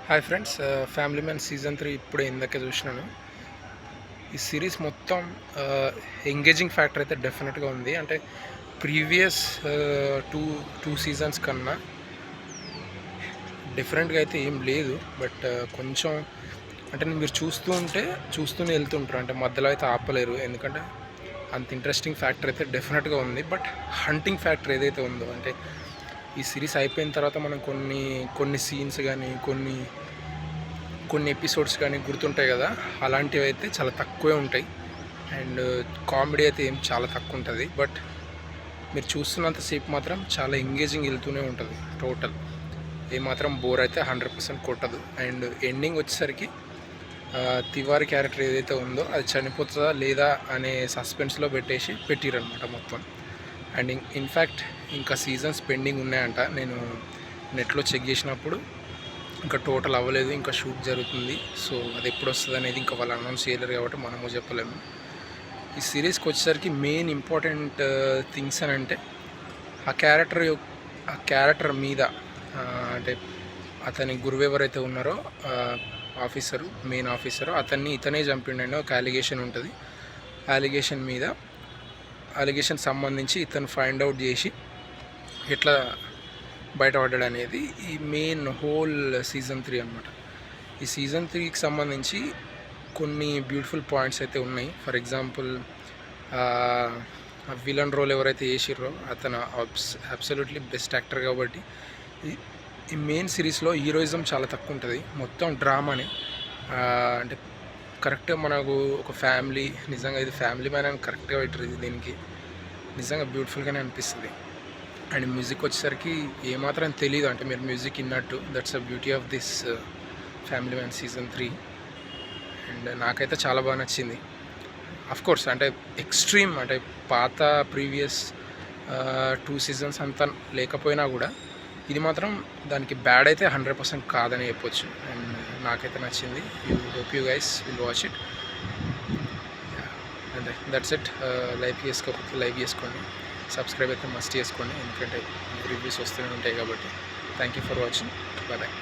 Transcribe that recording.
Hi friends, family Man season 3 ఇప్పుడే ఇందాకే చూసినాను. ఈ సిరీస్ మొత్తం ఎంగేజింగ్ ఫ్యాక్టర్ అయితే డెఫినెట్గా ఉంది. అంటే ప్రీవియస్ టూ టూ సీజన్స్ కన్నా డిఫరెంట్గా అయితే ఏం లేదు. బట్ కొంచెం అంటే మీరు చూస్తూనే వెళ్తుంటారు. అంటే మధ్యలో అయితే ఆపలేరు, ఎందుకంటే అంత ఇంట్రెస్టింగ్ ఫ్యాక్టర్ అయితే డెఫినెట్గా ఉంది. బట్ హంటింగ్ ఫ్యాక్టర్ ఏదైతే ఉందో, అంటే ఈ సిరీస్ అయిపోయిన తర్వాత మనం కొన్ని సీన్స్ కానీ కొన్ని ఎపిసోడ్స్ కానీ గుర్తుంటాయి కదా, అలాంటివి అయితే చాలా తక్కువే ఉంటాయి. అండ్ కామెడీ అయితే ఏం చాలా తక్కువ ఉంటుంది. బట్ మీరు చూస్తున్నంతసేపు మాత్రం చాలా ఎంగేజింగ్ వెళ్తూనే ఉంటుంది. టోటల్ ఏమాత్రం బోర్ అయితే 100% కొట్టదు. అండ్ ఎండింగ్ వచ్చేసరికి తివారి క్యారెక్టర్ ఏదైతే ఉందో అది చనిపోతుందా లేదా అనే సస్పెన్స్లో పెట్టిరనమాట మొత్తం. అండ్ ఇన్ఫ్యాక్ట్ ఇంకా సీజన్స్ పెండింగ్ ఉన్నాయంట. నేను నెట్లో చెక్ చేసినప్పుడు ఇంకా టోటల్ అవ్వలేదు, ఇంకా షూట్ జరుగుతుంది. సో అది ఎప్పుడు వస్తుంది అనేది ఇంకా వాళ్ళు అనౌన్స్ చేయలేరు, కాబట్టి మనము చెప్పలేము. ఈ సిరీస్కి వచ్చేసరికి మెయిన్ ఇంపార్టెంట్ థింగ్స్ అని అంటే ఆ క్యారెక్టర్ మీద అంటే అతని గురువు ఎవరైతే ఉన్నారో మెయిన్ ఆఫీసరు ఇతనే చంపిండండి ఒక అలిగేషన్ ఉంటుంది. అలిగేషన్ సంబంధించి ఇతను ఫైండ్ అవుట్ చేసి ఎట్లా బయటపడ్డాడు అనేది ఈ మెయిన్ హోల్ సీజన్ 3 అనమాట. ఈ సీజన్ 3కి సంబంధించి కొన్ని బ్యూటిఫుల్ పాయింట్స్ అయితే ఉన్నాయి. ఫర్ ఎగ్జాంపుల్ విలన్ రోల్ ఎవరైతే చేసిర్రో అతను అబ్సల్యూట్లీ బెస్ట్ యాక్టర్. కాబట్టి ఈ మెయిన్ సిరీస్లో హీరోయిజం చాలా తక్కువ ఉంటుంది, మొత్తం డ్రామానే. అంటే కరెక్ట్గా మనకు ఒక ఫ్యామిలీ, నిజంగా ఇది ఫ్యామిలీ మ్యాన్ అని కరెక్ట్గా పెట్టరు. దీనికి నిజంగా బ్యూటిఫుల్గానే అనిపిస్తుంది. అండ్ మ్యూజిక్ వచ్చేసరికి ఏమాత్రం తెలియదు, అంటే మీరు మ్యూజిక్ విన్నట్టు. That's a beauty of this Family Man season 3. And నాకైతే చాలా బాగా నచ్చింది. కోర్స్ అంటే ఎక్స్ట్రీమ్, అంటే పాత ప్రీవియస్ 2 సీజన్స్ అంతా లేకపోయినా కూడా ఇది మాత్రం దానికి బ్యాడ్ అయితే 100% కాదని చెప్పొచ్చు. అండ్ నాకైతే నచ్చింది. Hope you guys will watch it. అంటే దట్స్ ఇట్. లైక్ చేసుకోండి, సబ్స్క్రైబ్ అయితే మస్ట్ చేసుకోండి, ఎందుకంటే రివ్యూస్ వస్తూనే ఉంటాయి కాబట్టి. Thank you for watching. Bye.